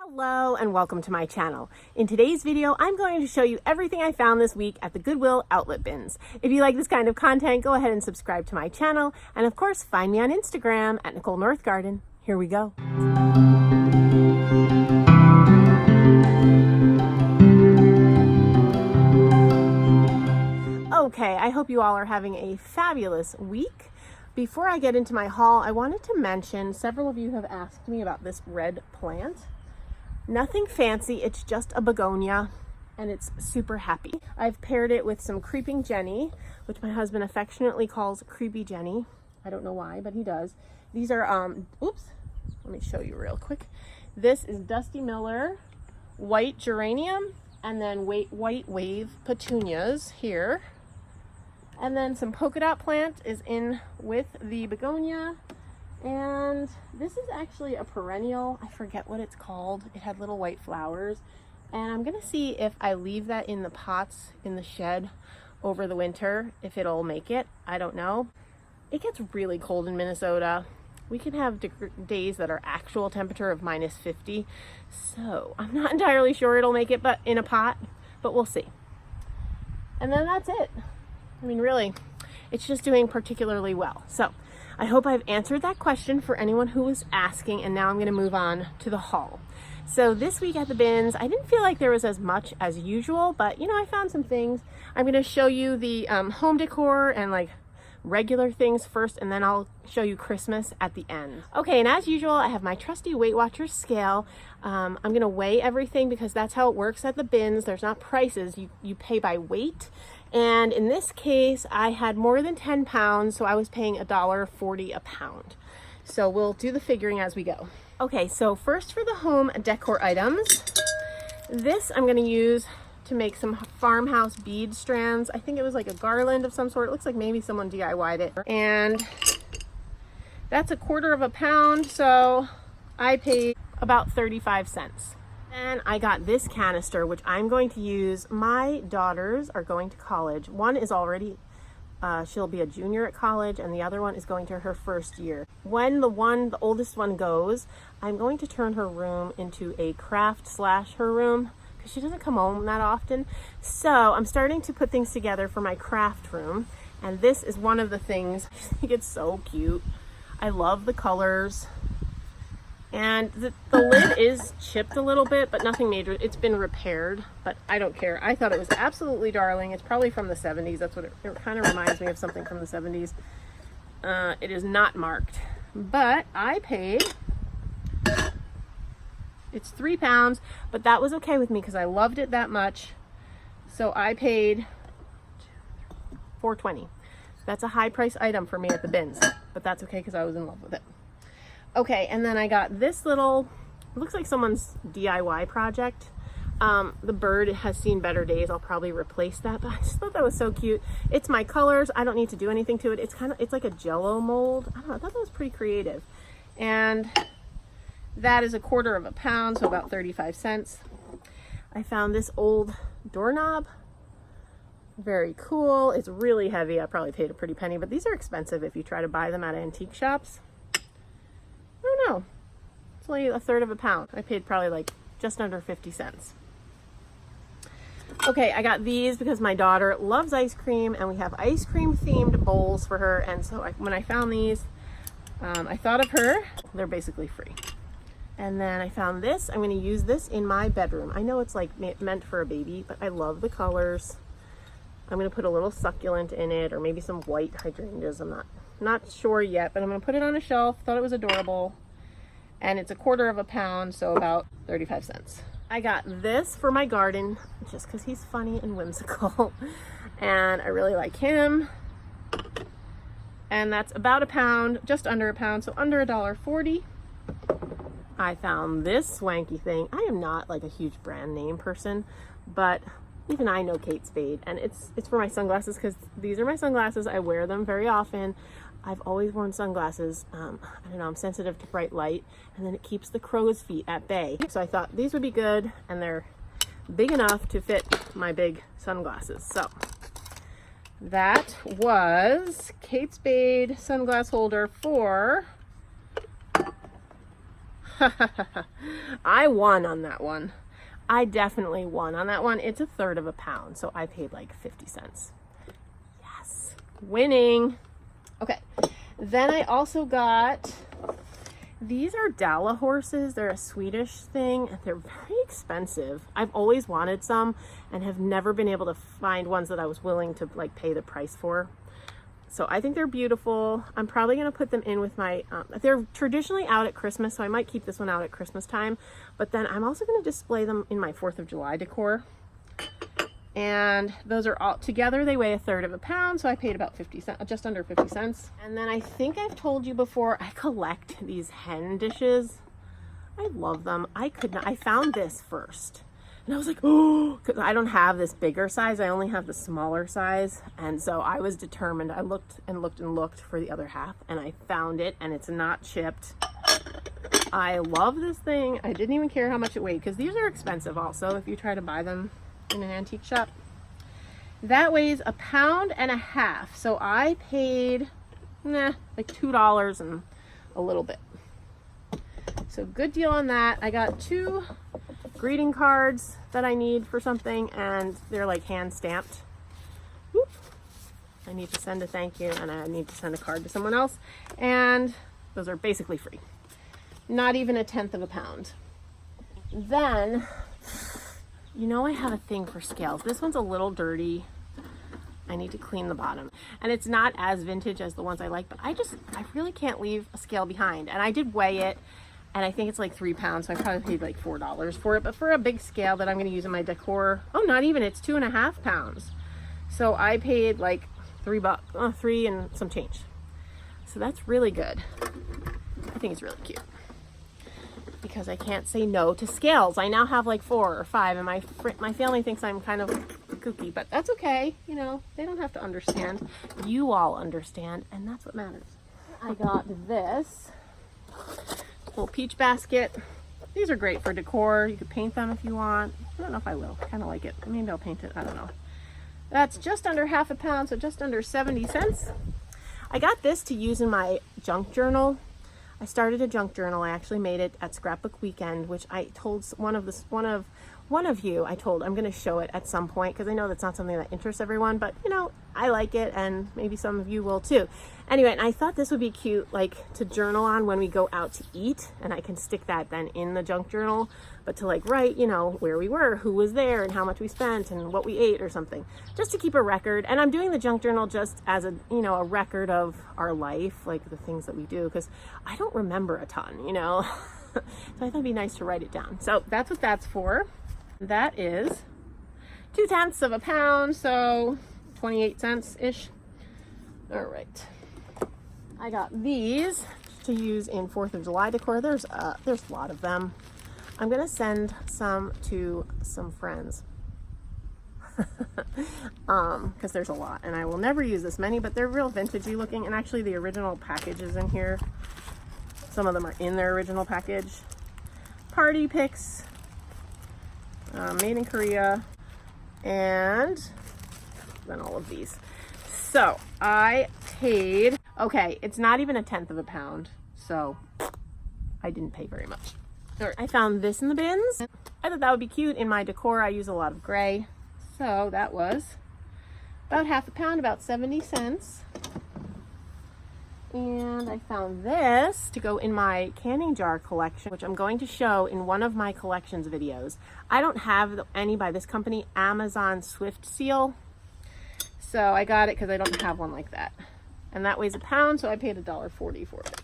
Hello and welcome to my channel. In today's video, I'm going to show you everything I found this week at the Goodwill outlet bins. If you like this kind of content, go ahead and subscribe to my channel. And of course, find me on Instagram at Nicole Northgarden. Here we go. Okay, I hope you all are having a fabulous week. Before I get into my haul, I wanted to mention several of you have asked me about this red plant. Nothing fancy, it's just a begonia and it's super happy. I've paired it with some creeping Jenny, which my husband affectionately calls creepy Jenny. I don't know why, but he does. These are, oops, let me show you real quick. This is Dusty Miller white geranium and then white wave petunias here. And then some polka dot plant is in with the begonia. And this is actually a perennial. I forget what it's called. It had little white flowers. And I'm gonna see if I leave that in the pots in the shed over the winter, if it'll make it. I don't know. It gets really cold in Minnesota. We can have days that are actual temperature of -50. So I'm not entirely sure it'll make it, but in a pot, but we'll see. And then that's it. I mean, really, it's just doing particularly well. So I hope I've answered that question for anyone who was asking, and now I'm going to move on to the haul. So this week at the bins, I didn't feel like there was as much as usual, but you know, I found some things. I'm going to show you the home decor and like regular things first, and then I'll show you Christmas at the end. Okay, and as usual, I have my trusty Weight Watchers scale. I'm going to weigh everything because that's how it works at the bins. There's not prices, you pay by weight. And in this case, I had more than 10 pounds, so I was paying $1.40 a pound. So we'll do the figuring as we go. Okay, so first for the home decor items. This I'm gonna use to make some farmhouse bead strands. I think it was like a garland of some sort. It looks like maybe someone DIY'd it. And that's 1/4 pound, so I paid about 35 cents. And I got this canister, which I'm going to use. My daughters are going to college. One is already, she'll be a junior at college, and the other one is going to her first year. When the oldest one goes, I'm going to turn her room into a craft / her room, because she doesn't come home that often. So I'm starting to put things together for my craft room, and this is one of the things. I think it's so cute. I love the colors. And the lid is chipped a little bit, but nothing major. It's been repaired, but I don't care. I thought it was absolutely darling. It's probably from the 70s. That's what it kind of reminds me of, something from the 70s. It is not marked, but I paid, it's 3 pounds, but that was okay with me because I loved it that much. So I paid $4.20. That's a high price item for me at the bins, but that's okay because I was in love with it. Okay, and then I got this little, it looks like someone's DIY project. The bird has seen better days. I'll probably replace that, but I just thought that was so cute. It's my colors. I don't need to do anything to it. It's like a Jello mold. I don't know, I thought that was pretty creative. And that is 1/4 pound, so about 35 cents. I found this old doorknob. Very cool. It's really heavy. I probably paid a pretty penny, but these are expensive if you try to buy them at antique shops. I don't know. It's only 1/3 pound. I paid probably like just under 50 cents. Okay, I got these because my daughter loves ice cream, and we have ice cream themed bowls for her. And so when I found these, I thought of her. They're basically free. And then I found this. I'm going to use this in my bedroom. I know it's like meant for a baby, but I love the colors. I'm going to put a little succulent in it, or maybe some white hydrangeas. I'm not sure yet, but I'm going to put it on a shelf. Thought it was adorable. And it's 1/4 pound, so about 35 cents. I got this for my garden just because he's funny and whimsical. And I really like him. And that's about 1 pound, just under 1 pound, so under $1.40. I found this swanky thing. I am not like a huge brand name person, but even I know Kate Spade, and it's for my sunglasses because these are my sunglasses. I wear them very often. I've always worn sunglasses. I don't know, I'm sensitive to bright light, and then it keeps the crow's feet at bay. So I thought these would be good, and they're big enough to fit my big sunglasses. So that was Kate Spade sunglass holder for I won on that one. I definitely won on that one. It's a third of a pound, so I paid like 50 cents. Yes, winning. Okay, then I also got, these are Dolla Horses. They're a Swedish thing, and they're very expensive. I've always wanted some and have never been able to find ones that I was willing to like pay the price for. So I think they're beautiful. I'm probably gonna put them in with my, they're traditionally out at Christmas, so I might keep this one out at Christmas time, but then I'm also gonna display them in my 4th of July decor. And those are all together, they weigh a third of a pound, so I paid about 50 cents, just under 50 cents. And then I think I've told you before, I collect these Hen dishes. I love them. I found this first. And I was like, oh, because I don't have this bigger size. I only have the smaller size. And so I was determined. I looked and looked and looked for the other half, and I found it, and it's not chipped. I love this thing. I didn't even care how much it weighed, because these are expensive also if you try to buy them in an antique shop. That weighs a pound and a half. So I paid, like $2 and a little bit. So good deal on that. I got 2 greeting cards that I need for something, and they're like hand stamped. Whoop. I need to send a thank you, and I need to send a card to someone else, and those are basically free. Not even a 1/10 of a pound. Then, you know, I have a thing for scales. This one's a little dirty. I need to clean the bottom, and it's not as vintage as the ones I like, but I really can't leave a scale behind. And I did weigh it, and I think it's like 3 pounds, so I probably paid like $4 for it. But for a big scale that I'm going to use in my decor, oh, not even, it's 2.5 pounds. So I paid like $3, 3 and some change. So that's really good. I think it's really cute, because I can't say no to scales. I now have like 4 or 5, and my family thinks I'm kind of kooky, but that's okay. You know, they don't have to understand. You all understand, and that's what matters. I got this little peach basket. These are great for decor. You could paint them if you want. I don't know if I will. I kind of like it. Maybe I'll paint it. I don't know. That's just under half a pound, so just under 70 cents. I got this to use in my junk journal. I started a junk journal. I actually made it at Scrapbook Weekend, which I told one of you, I told I'm going to show it at some point, because I know that's not something that interests everyone, but you know, I like it, and maybe some of you will too. Anyway, and I thought this would be cute, like to journal on when we go out to eat, and I can stick that then in the junk journal, but to like write, you know, where we were, who was there, and how much we spent, and what we ate or something, just to keep a record. And I'm doing the junk journal just as a, you know, a record of our life, like the things that we do, because I don't remember a ton, you know. So I thought it'd be nice to write it down. So that's what that's for. That is 2/10 of a pound, so 28 cents-ish. All right. I got these to use in 4th of July decor. There's a lot of them. I'm gonna send some to some friends. Because there's a lot, and I will never use this many, but they're real vintagey looking, and actually the original package is in here. Some of them are in their original package. Party picks, made in Korea, and then all of these. So I paid, okay, it's not even a 1/10 of a pound, so I didn't pay very much. All right, I found this in the bins. I thought that would be cute in my decor. I use a lot of gray, so that was about half a pound, about 70 cents. And I found this to go in my canning jar collection, which I'm going to show in one of my collections videos. I don't have any by this company, Amazon Swift Seal. So I got it because I don't have one like that. And that weighs a pound, so I paid $1.40 for it.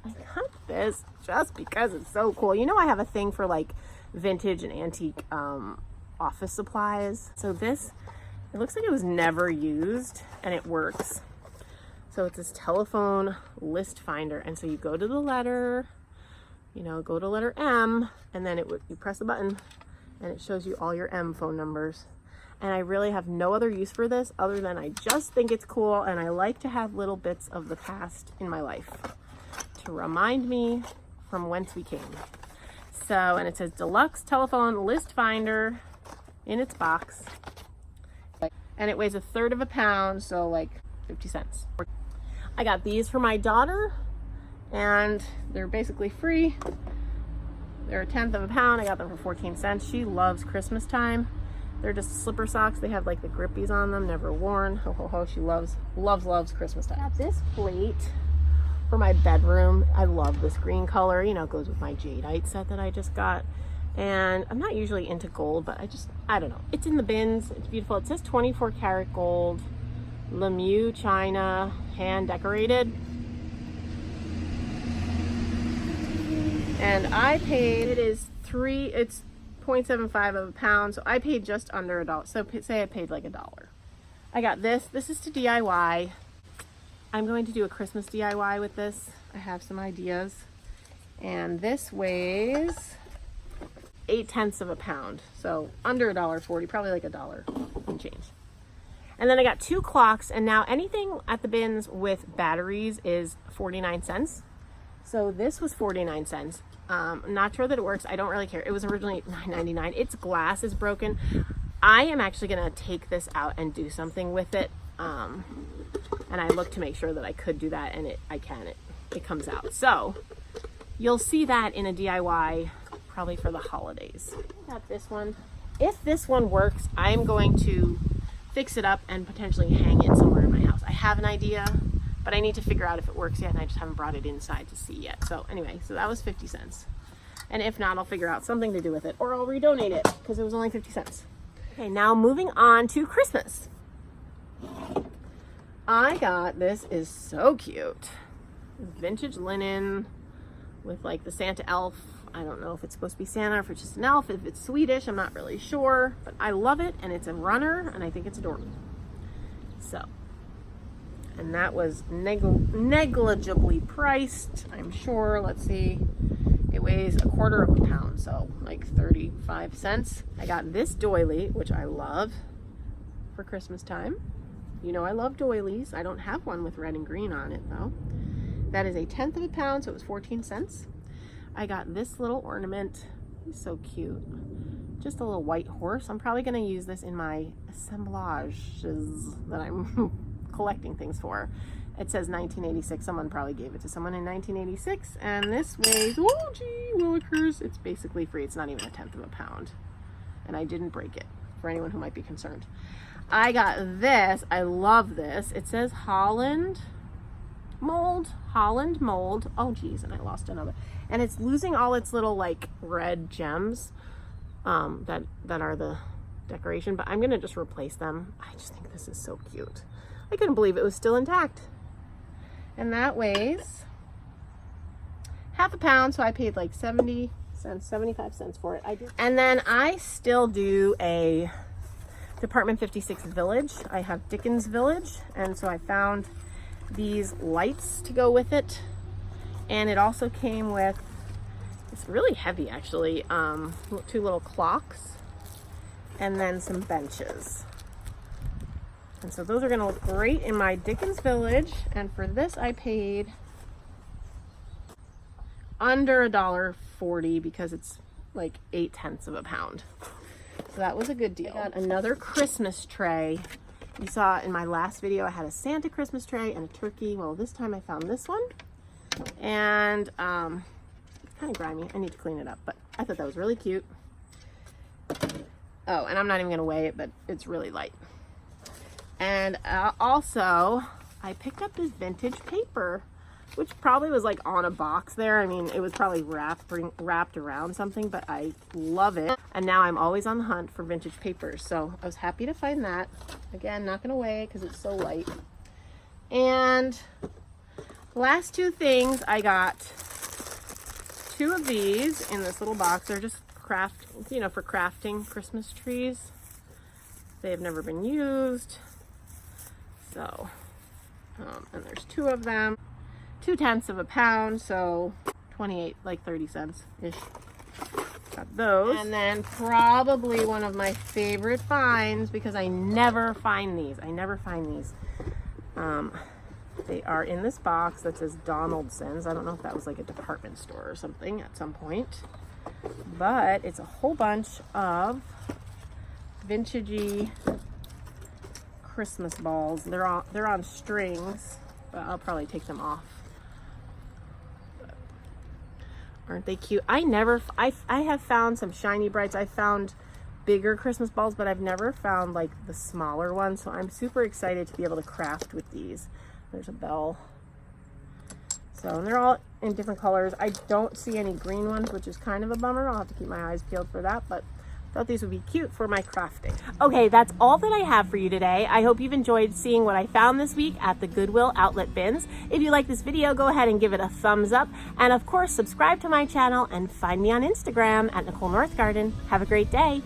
I got this just because it's so cool. You know, I have a thing for like vintage and antique office supplies. So this, it looks like it was never used, and it works. So it's this telephone list finder, and so you go to the letter, you know, go to letter M, and then you press the button, and it shows you all your M phone numbers. And I really have no other use for this other than I just think it's cool, and I like to have little bits of the past in my life to remind me from whence we came. So, and it says deluxe telephone list finder in its box, and it weighs a third of a pound, so like 50 cents. I got these for my daughter, and they're basically free. They're a tenth of a pound. I got them for 14 cents. She loves Christmas time. They're just slipper socks. They have like the grippies on them, never worn. Ho, ho, ho. She loves Christmas time. I got this plate for my bedroom. I love this green color. You know, it goes with my jadeite set that I just got. And I'm not usually into gold, but I don't know. It's in the bins. It's beautiful. It says 24 karat gold, Lemieux China, hand decorated. And I paid, it's 0.75 of a pound, so I paid just under $1. So say I paid like $1. I got this. This is to DIY. I'm going to do a Christmas DIY with this. I have some ideas. And this weighs 0.8 of a pound. So under $1.40, probably like $1 and change. And then I got 2 clocks, and now anything at the bins with batteries is 49 cents. So this was 49 cents. I'm not sure that it works. I don't really care. It was originally $9.99. Its glass is broken. I am actually going to take this out and do something with it. And I looked to make sure that I could do that, and I can. It comes out. So you'll see that in a DIY probably for the holidays. I got this one. If this one works, I'm going to fix it up and potentially hang it somewhere in my house. I have an idea, but I need to figure out if it works yet, and I just haven't brought it inside to see yet. So anyway, so that was 50 cents. And if not, I'll figure out something to do with it, or I'll redonate it because it was only 50 cents. Okay, now moving on to Christmas. I got, this is so cute. Vintage linen with like the Santa elf. I don't know if it's supposed to be Santa or if it's just an elf. If it's Swedish, I'm not really sure, but I love it, and it's a runner, and I think it's adorable. So, and that was negligibly priced, I'm sure. Let's see, it weighs 1/4 of a pound, so like 35 cents. I got this doily, which I love for Christmas time. You know I love doilies. I don't have one with red and green on it though. That is 1/10 of a pound, so it was 14 cents. I got this little ornament. He's so cute. Just a little white horse. I'm probably going to use this in my assemblages that I'm collecting things for. It says 1986. Someone probably gave it to someone in 1986. And this weighs, oh gee willikers, it's basically free. It's not even 1/10 of a pound. And I didn't break it, for anyone who might be concerned. I got this. I love this. It says Holland Mold. Oh geez, and I lost another. And it's losing all its little like red gems that are the decoration, but I'm gonna just replace them. I just think this is so cute. I couldn't believe it was still intact. And that weighs 1/2 pound, so I paid like 70 cents, 75 cents for it. I did. And then I still do a Department 56 Village. I have Dickens Village, and so I found these lights to go with it. And it also came with, it's really heavy actually, 2 little clocks and then some benches. And so those are gonna look great in my Dickens Village. And for this I paid under $1.40 because it's like 0.8 of a pound. So that was a good deal. I got another Christmas tray. You saw in my last video I had a Santa Christmas tray and a turkey. Well, this time I found this one. And it's kind of grimy. I need to clean it up, but I thought that was really cute. Oh, and I'm not even gonna weigh it, but it's really light. And also I picked up this vintage paper, which probably was like on a box there. I mean, it was probably wrapped around something, but I love it. And now I'm always on the hunt for vintage papers. So I was happy to find that. Again, not gonna weigh it because it's so light. And last 2 things, I got 2 of these in this little box. They're just for crafting Christmas trees. They have never been used. So, and there's 2 of them. 0.2 of a pound, so 28, like 30 cents ish. Got those. And then probably one of my favorite finds, because I never find these. They are in this box that says Donaldson's. I don't know if that was like a department store or something at some point, but it's a whole bunch of vintagey Christmas balls. They're on strings, but I'll probably take them off. Aren't they cute? I have found some shiny brights. I found bigger Christmas balls, but I've never found like the smaller ones. So I'm super excited to be able to craft with these. There's a bell. So, and they're all in different colors. I don't see any green ones, which is kind of a bummer. I'll have to keep my eyes peeled for that, but I thought these would be cute for my crafting. Okay, that's all that I have for you today. I hope you've enjoyed seeing what I found this week at the Goodwill outlet bins. If you like this video, go ahead and give it a thumbs up. And of course, subscribe to my channel and find me on Instagram at Nicole North Garden. Have a great day.